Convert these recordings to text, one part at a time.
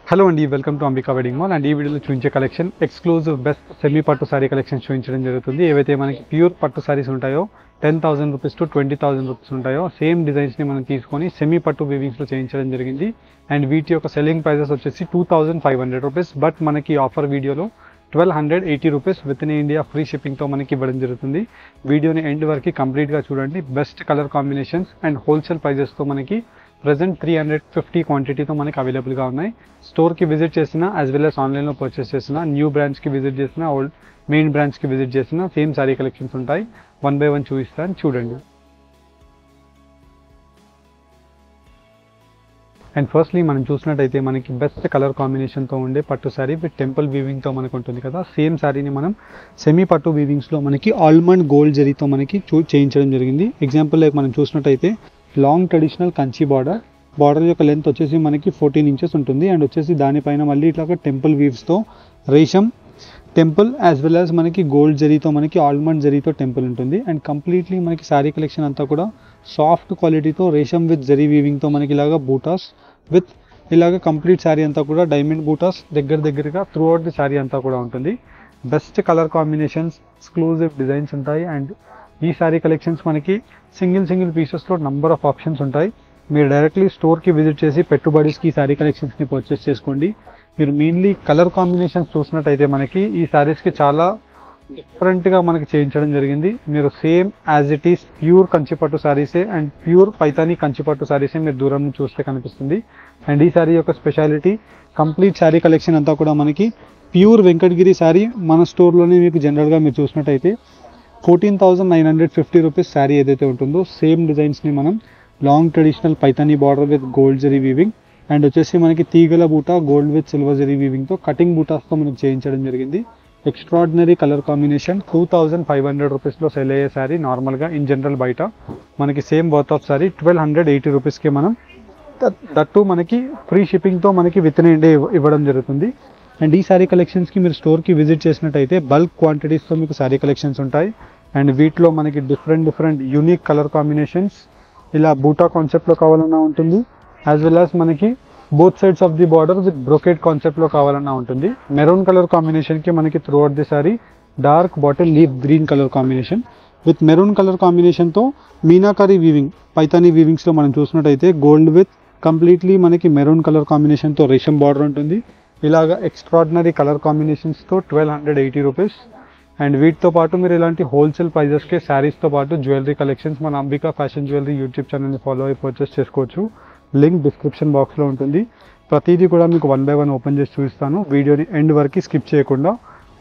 Hello అండి, welcome to Ambika wedding mall. And ఈ వీడియోలో చూపించే కలెక్షన్ ఎక్స్క్లూజివ్ బెస్ట్ సెమీ పట్టు సారీ కలెక్షన్ చూపించడం జరుగుతుంది. ఏవైతే మనకి ప్యూర్ పట్టు సారీస్ ఉంటాయో 10,000 రూపీస్ టు 20,000 రూపీస్ ఉంటాయో సేమ్ డిజైన్స్ని మనం తీసుకొని సెమీ పట్టు వీవింగ్స్లో చేయించడం జరిగింది. అండ్ వీటి యొక్క సెల్లింగ్ ప్రైజెస్ వచ్చేసి 2,500 రూపీస్. బట్ మనకి ఆఫర్ వీడియోలో 1,280 rupees with in India free షిప్పింగ్తో మనకి ఇవ్వడం జరుగుతుంది. వీడియోని ఎండ్ వరకు కంప్లీట్గా చూడండి. Best colour combinations and wholesale ప్రైజెస్తో మనకి ప్రజెంట్ 350 క్వాంటిటీతో మనకి అవైలబుల్గా ఉన్నాయి. స్టోర్కి విజిట్ చేసిన యాజ్ వెల్ as ఆన్లైన్లో పర్చేస్ చేసిన, న్యూ బ్రాంచ్కి విజిట్ చేసిన, ఓల్డ్ మెయిన్ బ్రాంచ్కి విజిట్ చేసిన సేమ్ సారీ కలెక్షన్స్ ఉంటాయి. 1 by 1 చూపిస్తాను, చూడండి. అండ్ ఫస్ట్లీ మనం చూసినట్టయితే మనకి బెస్ట్ కలర్ కాంబినేషన్తో ఉండే పట్టు శారీ విత్ టెంపుల్ వీవింగ్తో మనకు ఉంటుంది కదా. సేమ్ శారీని మనం సెమీ పట్టు వీవింగ్స్లో మనకి ఆల్మండ్ గోల్డ్ జరీతో మనకి చేయించడం జరిగింది. ఎగ్జాంపుల్ లైక్ మనం చూసినట్టయితే లాంగ్ ట్రెడిషనల్ కంచి బార్డర్ యొక్క లెంత్ వచ్చేసి మనకి 14 ఇంచెస్ ఉంటుంది. అండ్ వచ్చేసి దానిపైన మళ్ళీ ఇట్లా టెంపుల్ వీవ్స్తో రేషం టెంపుల్ యాజ్ వెల్ యాజ్ మనకి గోల్డ్ జరీతో మనకి ఆల్మండ్ జరీతో టెంపుల్ ఉంటుంది. అండ్ కంప్లీట్లీ మనకి శారీ కలెక్షన్ అంతా కూడా సాఫ్ట్ క్వాలిటీతో రేషం విత్ జరీ వీవింగ్తో మనకి ఇలాగా బూటాస్ విత్ ఇలాగ కంప్లీట్ శారీ అంతా కూడా డైమండ్ బూటాస్ దగ్గరగా త్రూ అవుట్ ది శారీ అంతా కూడా ఉంటుంది. Best colour combinations, exclusive designs ఉంటాయి. అండ్ ఈ శారీ కలెక్షన్స్ మనకి సింగిల్ పీసెస్లో నంబర్ ఆఫ్ ఆప్షన్స్ ఉంటాయి. మీరు డైరెక్ట్లీ స్టోర్కి విజిట్ చేసి పెట్టుబడిస్కి ఈ శారీ కలెక్షన్స్ని పర్చేస్ చేసుకోండి. మీరు మెయిన్లీ కలర్ కాంబినేషన్స్ చూసినట్టయితే మనకి ఈ శారీస్కి చాలా డిఫరెంట్గా మనకి చేయించడం జరిగింది. మీరు same as it is pure కంచిపట్టు శారీసే అండ్ ప్యూర్ పైతానీ కంచిపట్టు శారీసే మీరు దూరం నుంచి చూస్తే కనిపిస్తుంది. అండ్ ఈ శారీ యొక్క స్పెషాలిటీ కంప్లీట్ శారీ కలెక్షన్ అంతా కూడా మనకి ప్యూర్ వెంకటగిరి శారీ మన స్టోర్లోనే మీకు జనరల్గా మీరు చూసినట్టయితే 14,950 రూపీస్ శారీ ఏదైతే ఉంటుందో సేమ్ డిజైన్స్ని మనం long traditional Paithani border with gold zari weaving and వచ్చేసి మనకి తీగల బూటా గోల్డ్ విత్ సిల్వర్ జరీ వీవింగ్తో కటింగ్ బూటాస్తో మనకి చేయించడం జరిగింది. Extraordinary colour combination. 2,500 రూపీస్లో సెల్ అయ్యే శారీ నార్మల్గా ఇన్ జనరల్ బయట మనకి సేమ్ వర్త్ ఆఫ్ శారీ 1,280 రూపీస్కి మనం దట్టు మనకి ఫ్రీ షిప్పింగ్తో మనకి విత్ ఇన్ ఇండియా ఇవ్వడం జరుగుతుంది. అండ్ ఈ శారీ కలెక్షన్స్కి మీరు స్టోర్కి విజిట్ చేసినట్టయితే బల్క్ క్వాంటిటీస్తో మీకు శారీ కలెక్షన్స్ ఉంటాయి. అండ్ వీటిలో మనకి డిఫరెంట్ యూనిక్ కలర్ కాంబినేషన్స్ ఇలా బూటా కాన్సెప్ట్లో కావాలన్నా ఉంటుంది. యాజ్ వెల్ యాజ్ మనకి both sides of the border with brocade కాన్సెప్ట్లో కావాలన్నా ఉంటుంది. మెరూన్ కలర్ కాంబినేషన్కి మనకి throughout the sari dark bottle leaf green colour combination with maroon colour కాంబినేషన్తో మీనాకారీ వీవింగ్ పైతానీ వీవింగ్స్లో మనం చూసినట్టయితే గోల్డ్ విత్ కంప్లీట్లీ మనకి మెరూన్ కలర్ కాంబినేషన్తో రేషం బార్డర్ ఉంటుంది. ఇలాగా ఎక్స్ట్రాడినరీ కలర్ కాంబినేషన్స్తో 1,280 రూపీస్. అండ్ వీటితో పాటు మీరు ఇలాంటి హోల్సేల్ ప్రైజెస్కే శారీస్తో పాటు జ్యువెలరీ కలెక్షన్స్ మన అంబికా ఫ్యాషన్ జ్యువెలరీ యూట్యూబ్ ఛానల్ని ఫాలో అయ్యి పర్చేస్ చేసుకోవచ్చు. లింక్ డిస్క్రిప్షన్ బాక్స్లో ఉంటుంది. ప్రతిదీ కూడా మీకు 1 by 1 ఓపెన్ చేసి చూపిస్తాను. వీడియోని ఎండ్ వరకు స్కిప్ చేయకుండా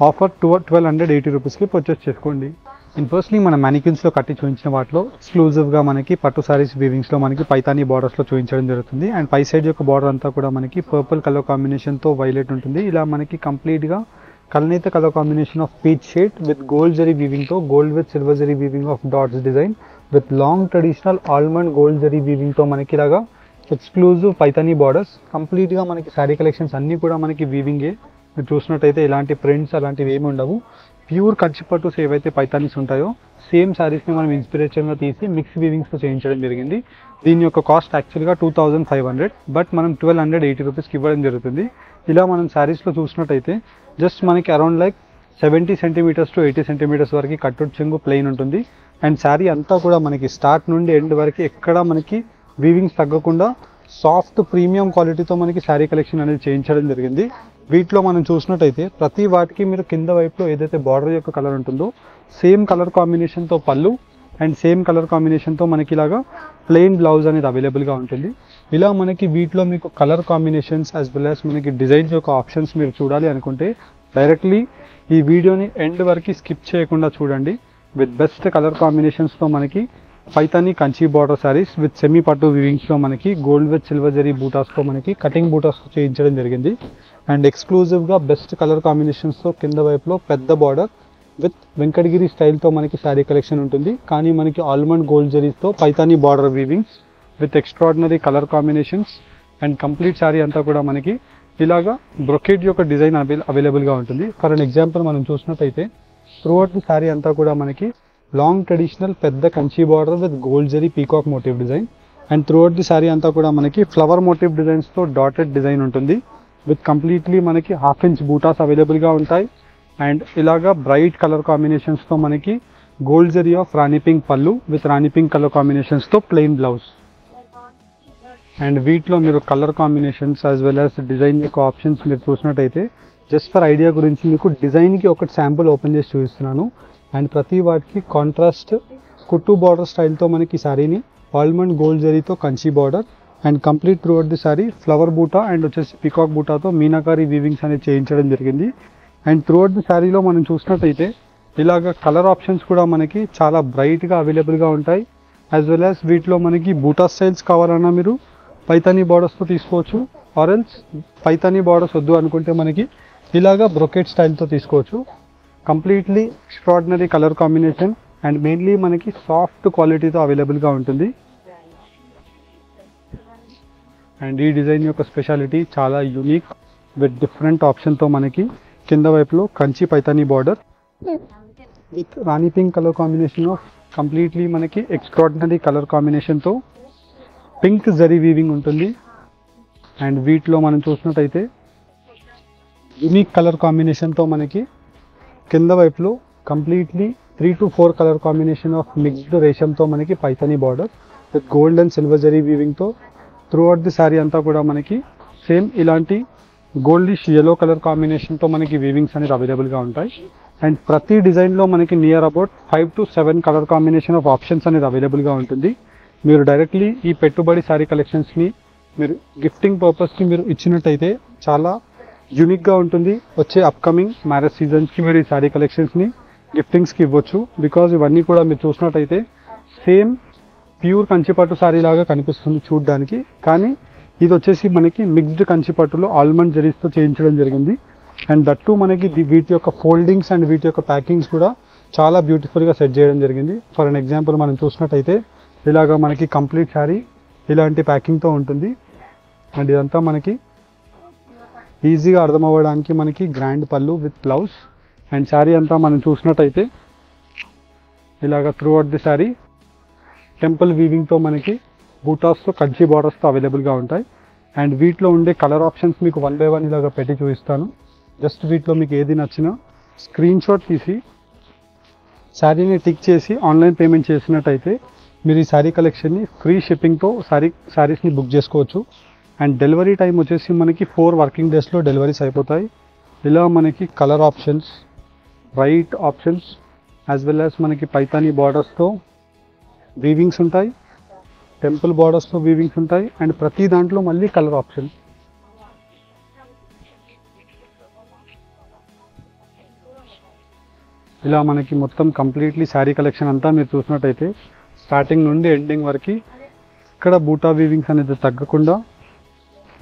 ఆఫర్ 1,280 రూపీస్కి పర్చేస్ చేసుకోండి. అండ్ ఫస్ట్లీ మన మ్యానిక్యూన్స్లో కట్టి చూపించిన వాటిలో ఎక్స్క్లూజివ్గా మనకి పట్టు సారీస్ వీవింగ్స్లో మనకి పైతానీ బార్డర్స్లో చూపించడం జరుగుతుంది. అండ్ పై సైడ్ యొక్క బార్డర్ అంతా కూడా మనకి పర్పుల్ కలర్ కాంబినేషన్తో వైలెట్ ఉంటుంది. ఇలా మనకి కంప్లీట్గా కల్నేత colour combination of peach shade with gold zari వీవింగ్తో gold with silver zari weaving of dots design with long traditional almond gold zari వీవింగ్తో మనకి ఇలాగా ఎక్స్క్లూజివ్ పైతానీ బార్డర్స్. కంప్లీట్గా మనకి శారీ కలెక్షన్స్ అన్నీ కూడా మనకి వీవింగే. మీరు చూసినట్టయితే ఇలాంటి ప్రింట్స్ అలాంటివి ఏమి ఉండవు. ప్యూర్ కంచిపట్టుస్ ఏవైతే పైతానీస్ ఉంటాయో సేమ్ శారీస్ని మనం ఇన్స్పిరేషన్గా తీసి మిక్స్ వీవింగ్స్తో చేయించడం జరిగింది. దీని యొక్క కాస్ట్ యాక్చువల్గా 2,500 బట్ మనం 1,280 రూపీస్కి ఇవ్వడం జరుగుతుంది. ఇలా మనం శారీస్లో చూసినట్టయితే జస్ట్ మనకి around like 70 centimetres to 80 centimetres వరకు కట్టుడు చెంగు ప్లెయిన్ ఉంటుంది. అండ్ శారీ అంతా కూడా మనకి స్టార్ట్ నుండి ఎండ్ వరకు ఎక్కడ మనకి వీవింగ్స్ తగ్గకుండా సాఫ్ట్ ప్రీమియం క్వాలిటీతో మనకి శారీ కలెక్షన్ అనేది చేయించడం జరిగింది. వీటిలో మనం చూసినట్టయితే ప్రతి వాటికి మీరు కింద వైపులో ఏదైతే బార్డర్ యొక్క కలర్ ఉంటుందో సేమ్ కలర్ కాంబినేషన్తో పళ్ళు అండ్ సేమ్ కలర్ కాంబినేషన్తో మనకి ఇలాగా ప్లెయిన్ బ్లౌజ్ అనేది అవైలబుల్గా ఉంటుంది. ఇలా మనకి వీటిలో మీకు colour combinations as well as మనకి డిజైన్స్ యొక్క ఆప్షన్స్ మీరు చూడాలి అనుకుంటే డైరెక్ట్లీ ఈ వీడియోని ఎండ్ వరకు స్కిప్ చేయకుండా చూడండి. విత్ బెస్ట్ కలర్ కాంబినేషన్స్తో మనకి Paithani Kanchi border saris with semi పట్టు వీవింగ్స్లో మనకి గోల్డ్ విత్ సిల్వర్ జరీ బూటాస్తో మనకి కటింగ్ బూటాస్తో చేయించడం జరిగింది. అండ్ ఎక్స్క్లూజివ్గా బెస్ట్ కలర్ కాంబినేషన్స్తో కింద వైపులో పెద్ద బార్డర్ విత్ వెంకటగిరి స్టైల్తో మనకి శారీ కలెక్షన్ ఉంటుంది. కానీ మనకి ఆల్మండ్ గోల్డ్ జరీస్తో Paithani border weavings with extraordinary colour combinations. And complete sari అంతా కూడా మనకి ఇలాగా బ్రొకేట్ యొక్క డిజైన్ అవైలబుల్గా ఉంటుంది. ఫర్ అన్ ఎగ్జాంపుల్ మనం చూసినట్టయితే త్రూ అవుట్ ది శారీ అంతా కూడా మనకి లాంగ్ ట్రెడిషనల్ పెద్ద Kanchi border with gold zari peacock motif design. And through out the sari అంతా కూడా మనకి ఫ్లవర్ మోటివ్ డిజైన్స్తో డాటెడ్ డిజైన్ ఉంటుంది. విత్ కంప్లీట్లీ మనకి 1/2 ఇంచ్ బూటాస్ అవైలబుల్గా ఉంటాయి. అండ్ ఇలాగా బ్రైట్ కలర్ కాంబినేషన్స్తో మనకి gold zari of rani pink పళ్ళు విత్ రాణి పింక్ కలర్ కాంబినేషన్స్తో ప్లెయిన్ బ్లౌజ్. అండ్ వీటిలో మీరు colour combinations as well as design యొక్క ఆప్షన్స్ మీరు చూసినట్టయితే జస్ట్ ఫర్ ఐడియా గురించి మీకు డిజైన్కి ఒకటి శాంపుల్ ఓపెన్ చేసి చూపిస్తున్నాను. అండ్ ప్రతి వాటికి కాంట్రాస్ట్ కుట్టు బార్డర్ స్టైల్తో మనకి శారీని ఆల్మండ్ గోల్డ్ జరీతో Kanchi border and complete through out the sari flower బూటా అండ్ వచ్చేసి పికాక్ బూటాతో మీనాకారి వీవింగ్స్ అనేది చేయించడం జరిగింది. అండ్ త్రూ అవుట్ ది శారీలో మనం చూసినట్టయితే ఇలాగ కలర్ ఆప్షన్స్ కూడా మనకి చాలా బ్రైట్గా అవైలబుల్గా ఉంటాయి. యాజ్ వెల్ యాజ్ వీటిలో మనకి బూటా స్టైల్స్ కావాలన్నా మీరు పైతానీ బార్డర్స్తో తీసుకోవచ్చు. ఆరెల్స్ పైతానీ బార్డర్స్ వద్దు అనుకుంటే మనకి ఇలాగా బ్రొకెట్ స్టైల్తో తీసుకోవచ్చు. Completely extraordinary colour combination and mainly మనకి సాఫ్ట్ క్వాలిటీతో అవైలబుల్గా ఉంటుంది. అండ్ ఈ డిజైన్ యొక్క స్పెషాలిటీ చాలా యూనిక్ విత్ డిఫరెంట్ ఆప్షన్తో మనకి కింద వైపులో Kanchi Paithani border with rani pink colour combination of completely మనకి ఎక్స్ట్రాడినరీ కలర్ కాంబినేషన్తో పింక్ జరీ వీవింగ్ ఉంటుంది. అండ్ వీటిలో మనం చూసినట్టయితే యూనిక్ కలర్ కాంబినేషన్తో మనకి కింద వైపులో completely 3 to 4 colour combination of mixed రేషంతో మనకి Paithani border with gold and silver zari వీవింగ్తో త్రూ అవుట్ ది శారీ అంతా కూడా మనకి సేమ్ ఇలాంటి గోల్డిష్ ఎల్లో కలర్ కాంబినేషన్తో మనకి వీవింగ్స్ అనేది అవైలబుల్గా ఉంటాయి. అండ్ ప్రతి డిజైన్లో మనకి near about 5 to 7 colour combination of options అనేది అవైలబుల్గా ఉంటుంది. మీరు డైరెక్ట్లీ ఈ పెట్టుబడి శారీ కలెక్షన్స్ని మీరు గిఫ్టింగ్ పర్పస్కి మీరు ఇచ్చినట్టయితే చాలా యూనిక్గా ఉంటుంది. వచ్చే అప్కమింగ్ మ్యారేజ్ సీజన్స్కి మీరు ఈ శారీ కలెక్షన్స్ని గిఫ్టింగ్స్కి ఇవ్వచ్చు. బికాజ్ ఇవన్నీ కూడా మీరు చూసినట్టయితే సేమ్ ప్యూర్ కంచిపట్టు శారీ లాగా కనిపిస్తుంది చూడడానికి, కానీ ఇది వచ్చేసి మనకి మిక్స్డ్ కంచిపట్టులో ఆల్మండ్ జరీస్తో చేయించడం జరిగింది. అండ్ దట్టు మనకి వీటి యొక్క ఫోల్డింగ్స్ అండ్ వీటి యొక్క ప్యాకింగ్స్ కూడా చాలా బ్యూటిఫుల్గా సెట్ చేయడం జరిగింది. ఫర్ అన్ ఎగ్జాంపుల్ మనం చూసినట్టయితే ఇలాగా మనకి కంప్లీట్ శారీ ఇలాంటి ప్యాకింగ్తో ఉంటుంది. అండ్ ఇదంతా మనకి ఈజీగా అర్థం అవ్వడానికి మనకి గ్రాండ్ పళ్ళు విత్ బ్లౌజ్. అండ్ శారీ అంతా మనం చూసినట్టయితే ఇలాగ throughout the sari temple వీవింగ్తో మనకి బూటాస్తో కంచి బార్డర్స్తో అవైలబుల్గా ఉంటాయి. అండ్ వీటిలో ఉండే కలర్ ఆప్షన్స్ మీకు 1 by 1 ఇలాగ పెట్టి చూపిస్తాను. జస్ట్ వీటిలో మీకు ఏది నచ్చినా స్క్రీన్ షాట్ తీసి శారీని టిక్ చేసి ఆన్లైన్ పేమెంట్ చేసినట్టయితే మీరు ఈ శారీ కలెక్షన్ని ఫ్రీ షిప్పింగ్తో శారీస్ని బుక్ చేసుకోవచ్చు. అండ్ డెలివరీ టైం వచ్చేసి మనకి 4 వర్కింగ్ డేస్లో డెలివరీస్ అయిపోతాయి. ఇలా మనకి colour options, bright options as well as మనకి పైతానీ బార్డర్స్తో వీవింగ్స్ ఉంటాయి, టెంపుల్ బార్డర్స్తో వీవింగ్స్ ఉంటాయి. అండ్ ప్రతి దాంట్లో మళ్ళీ కలర్ ఆప్షన్. ఇలా మనకి మొత్తం కంప్లీట్లీ శారీ కలెక్షన్ అంతా మీరు చూసినట్టయితే స్టార్టింగ్ నుండి ఎండింగ్ వరకు ఇక్కడ బూటా వీవింగ్స్ అనేది తగ్గకుండా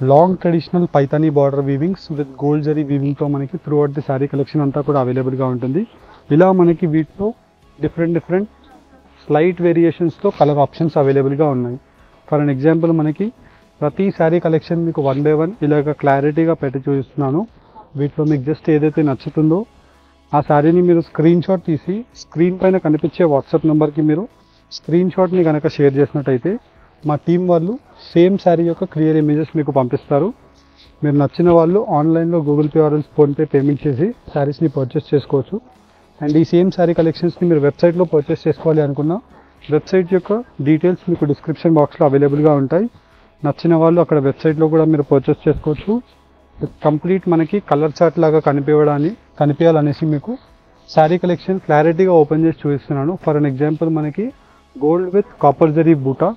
long traditional Paithani border weavings with gold zari వీవింగ్తో మనకి throughout the sari collection అంతా కూడా అవైలబుల్గా ఉంటుంది. ఇలా మనకి వీటిలో డిఫరెంట్ స్లైట్ వేరియేషన్స్తో కలర్ ఆప్షన్స్ అవైలబుల్గా ఉన్నాయి. ఫర్ అన్ ఎగ్జాంపుల్ మనకి ప్రతి శారీ కలెక్షన్ మీకు 1 by 1 ఇలాగ క్లారిటీగా పెట్టి చూపిస్తున్నాను. వీటిలో మీకు జస్ట్ ఏదైతే నచ్చుతుందో ఆ శారీని మీరు స్క్రీన్ షాట్ తీసి స్క్రీన్ పైన కనిపించే వాట్సాప్ నెంబర్కి మీరు స్క్రీన్ షాట్ని కనుక షేర్ చేసినట్టయితే మా టీం వాళ్ళు సేమ్ శారీ యొక్క క్లియర్ ఇమేజెస్ మీకు పంపిస్తారు. మీరు నచ్చిన వాళ్ళు ఆన్లైన్లో Google pay are PhonePe payment చేసి శారీస్ని పర్చేస్ చేసుకోవచ్చు. అండ్ ఈ సేమ్ శారీ కలెక్షన్స్ని మీరు వెబ్సైట్లో పర్చేస్ చేసుకోవాలి అనుకున్న వెబ్సైట్ యొక్క డీటెయిల్స్ మీకు డిస్క్రిప్షన్ బాక్స్లో అవైలబుల్గా ఉంటాయి. నచ్చిన వాళ్ళు అక్కడ వెబ్సైట్లో కూడా మీరు పర్చేస్ చేసుకోవచ్చు. కంప్లీట్ మనకి కలర్ చార్ట్ లాగా కనిపించాలనేసి మీకు శారీ కలెక్షన్ క్లారిటీగా ఓపెన్ చేసి చూపిస్తున్నాను. ఫర్ అన్ ఎగ్జాంపుల్ మనకి గోల్డ్ విత్ కాపర్ జరీ బూటా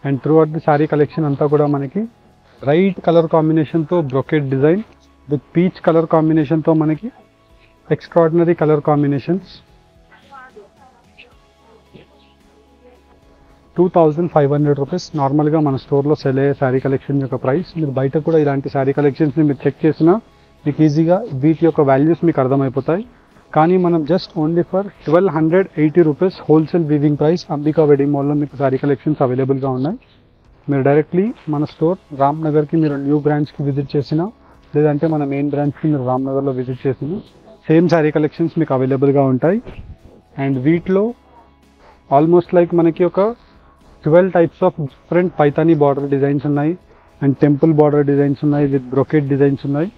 and through out the sari collection అంతా కూడా మనకి బ్రైట్ కలర్ కాంబినేషన్తో brocade design with peach colour కాంబినేషన్తో మనకి ఎక్స్ట్రాడినరీ కలర్ కాంబినేషన్స్. 2500 రూపీస్ నార్మల్గా మన స్టోర్లో సెల్ అయ్యే శారీ కలెక్షన్ యొక్క ప్రైస్. మీరు బయట కూడా ఇలాంటి శారీ కలెక్షన్స్ని మీరు చెక్ చేసినా మీకు ఈజీగా వీటి యొక్క వాల్యూస్ మీకు అర్థమైపోతాయి. కానీ మనం just only for 1280 rupees wholesale weaving price Ambika wedding మాల్లో మీకు శారీ కలెక్షన్స్ అవైలబుల్గా ఉన్నాయి. మీరు డైరెక్ట్లీ మన స్టోర్ రామ్నగర్కి మీరు న్యూ బ్రాంచ్కి విజిట్ చేసినా లేదంటే మన మెయిన్ బ్రాంచ్కి మీరు రామ్నగర్లో విజిట్ చేసినా సేమ్ శారీ కలెక్షన్స్ మీకు అవైలబుల్గా ఉంటాయి. అండ్ వీటిలో ఆల్మోస్ట్ లైక్ మనకి ఒక 12 types of different Paithani border designs ఉన్నాయి అండ్ టెంపుల్ బార్డర్ డిజైన్స్ ఉన్నాయి, విత్ బ్రొకెట్ డిజైన్స్ ఉన్నాయి.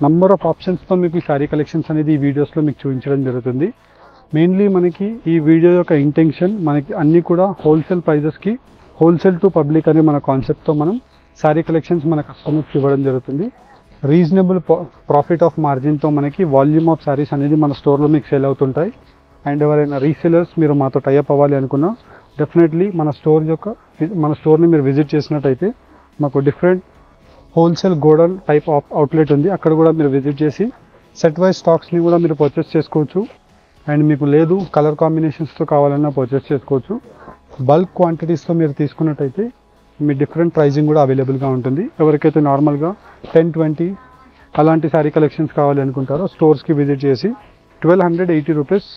నంబర్ ఆఫ్ ఆప్షన్స్తో మీకు ఈ శారీ కలెక్షన్స్ అనేది ఈ వీడియోస్లో మీకు చూపించడం జరుగుతుంది. మెయిన్లీ మనకి ఈ వీడియో యొక్క ఇంటెన్షన్ మనకి అన్నీ కూడా హోల్సేల్ ప్రైజెస్కి, హోల్సేల్ టు పబ్లిక్ అనే మన కాన్సెప్ట్తో మనం శారీ కలెక్షన్స్ మన కస్టమర్స్కి ఇవ్వడం జరుగుతుంది. రీజనబుల్ ప్రాఫిట్ ఆఫ్ మార్జిన్తో మనకి వాల్యూమ్ ఆఫ్ శారీస్ అనేది మన స్టోర్లో మీకు సేల్ అవుతుంటాయి. అండ్ ఎవరైనా రీసేలర్స్ మీరు మాతో టైఅప్ అవ్వాలి అనుకున్నా డెఫినెట్లీ మన స్టోర్ని మీరు విజిట్ చేసినట్టయితే మాకు different wholesale godown type of outlet ఉంది. అక్కడ కూడా మీరు విజిట్ చేసి సెట్ వైజ్ స్టాక్స్ని కూడా మీరు పర్చేస్ చేసుకోవచ్చు. అండ్ మీకు లేదు కలర్ కాంబినేషన్స్తో కావాలన్నా పర్చేస్ చేసుకోవచ్చు. బల్క్ క్వాంటిటీస్తో మీరు తీసుకున్నట్టయితే మీ డిఫరెంట్ ప్రైజింగ్ కూడా అవైలబుల్గా ఉంటుంది. ఎవరికైతే నార్మల్గా 10-20 అలాంటి శారీ కలెక్షన్స్ కావాలి అనుకుంటారో స్టోర్స్కి విజిట్ చేసి 1280 rupees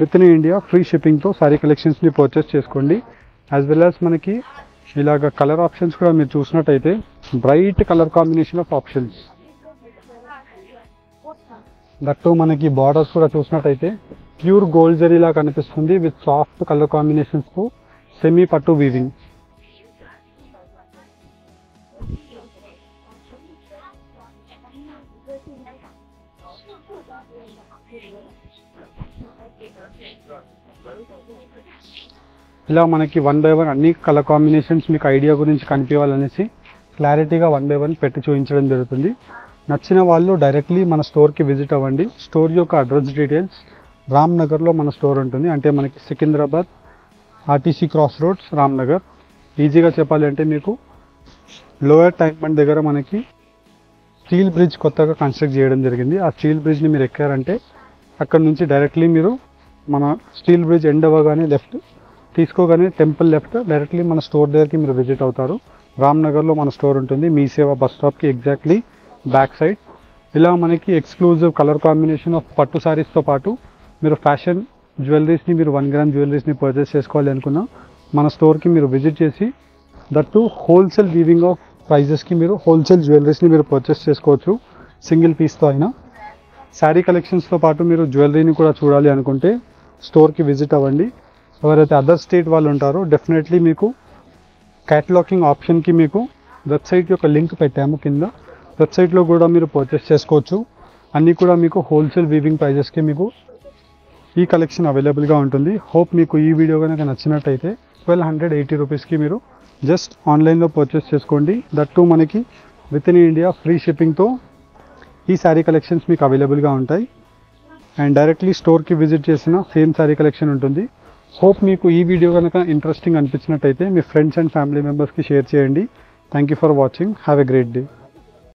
with in India free షిప్పింగ్తో శారీ కలెక్షన్స్ని పర్చేస్ చేసుకోండి. యాజ్ వెల్ యాజ్ మనకి ఇలాగ కలర్ ఆప్షన్స్ కూడా మీరు చూసినట్టయితే bright colour combination of options, that మనకి బార్డర్స్ కూడా చూసినట్టయితే ప్యూర్ గోల్డ్ జరీలా కనిపిస్తుంది విత్ సాఫ్ట్ కలర్ కాంబినేషన్స్తో సెమీ పట్టు వీవింగ్. ఇలా మనకి 1 by 1 అన్ని కలర్ కాంబినేషన్స్ మీకు ఐడియా గురించి కనిపించాలనేసి క్లారిటీగా 1 by 1 పెట్టి చూపించడం జరుగుతుంది. నచ్చిన వాళ్ళు డైరెక్ట్లీ మన స్టోర్కి విజిట్ అవ్వండి. స్టోర్ యొక్క అడ్రస్ డీటెయిల్స్ రామ్నగర్లో మన స్టోర్ ఉంటుంది. అంటే మనకి Secunderabad RTC cross roads Ramnagar. ఈజీగా చెప్పాలి అంటే మీకు లోయర్ ట్యాంక్ బండ్ దగ్గర మనకి స్టీల్ బ్రిడ్జ్ కొత్తగా కన్స్ట్రక్ట్ చేయడం జరిగింది. ఆ స్టీల్ బ్రిడ్జ్ని మీరు ఎక్కారంటే అక్కడ నుంచి డైరెక్ట్లీ మీరు మన స్టీల్ బ్రిడ్జ్ ఎండ్ అవ్వగానే లెఫ్ట్ తీసుకోగానే టెంపుల్ లెఫ్ట్ డైరెక్ట్లీ మన స్టోర్ దగ్గరికి మీరు విజిట్ అవుతారు. రామ్నగర్లో మన స్టోర్ ఉంటుంది, మీ సేవ బస్ స్టాప్కి ఎగ్జాక్ట్లీ బ్యాక్ సైడ్. ఇలా మనకి ఎక్స్క్లూజివ్ కలర్ కాంబినేషన్ ఆఫ్ పట్టు శారీస్తో పాటు మీరు ఫ్యాషన్ జ్యువెలరీస్ని, మీరు 1 గ్రామ్ జ్యువెలరీస్ని పర్చేస్ చేసుకోవాలి అనుకున్నా మన స్టోర్కి మీరు విజిట్ చేసి దట్టు హోల్సేల్ వీవింగ్ ఆఫ్ ప్రైజెస్కి మీరు హోల్సేల్ జ్యువెలరీస్ని మీరు పర్చేస్ చేసుకోవచ్చు సింగిల్ పీస్తో అయినా. శారీ కలెక్షన్స్తో పాటు మీరు జ్యువెలరీని కూడా చూడాలి అనుకుంటే స్టోర్కి విజిట్ అవ్వండి. ఎవరైతే అదర్ స్టేట్ వాళ్ళు ఉంటారో డెఫినెట్లీ మీకు క్యాటలాగింగ్ ఆప్షన్కి మీకు వెబ్సైట్ యొక్క లింక్ పెట్టాము కింద. వెబ్సైట్లో కూడా మీరు పర్చేస్ చేసుకోవచ్చు. అన్నీ కూడా మీకు హోల్సేల్ వీవింగ్ ప్రైజెస్కి మీకు ఈ కలెక్షన్ అవైలబుల్గా ఉంటుంది. హోప్ మీకు ఈ వీడియో కనుక నచ్చినట్టయితే 1280 రూపీస్కి మీరు జస్ట్ ఆన్లైన్లో పర్చేస్ చేసుకోండి. దట్టు మనకి విత్ ఇన్ ఇండియా ఫ్రీ షిప్పింగ్తో ఈ శారీ కలెక్షన్స్ మీకు అవైలబుల్గా ఉంటాయి. అండ్ డైరెక్ట్లీ స్టోర్కి విజిట్ చేసిన సేమ్ శారీ కలెక్షన్ ఉంటుంది. హోప్ మీకు ఈ వీడియో కనుక ఇంట్రెస్టింగ్ అనిపించినట్టయితే మీ ఫ్రెండ్స్ అండ్ ఫ్యామిలీ మెంబర్స్కి షేర్ చేయండి. Thank you for watching. Have a great day.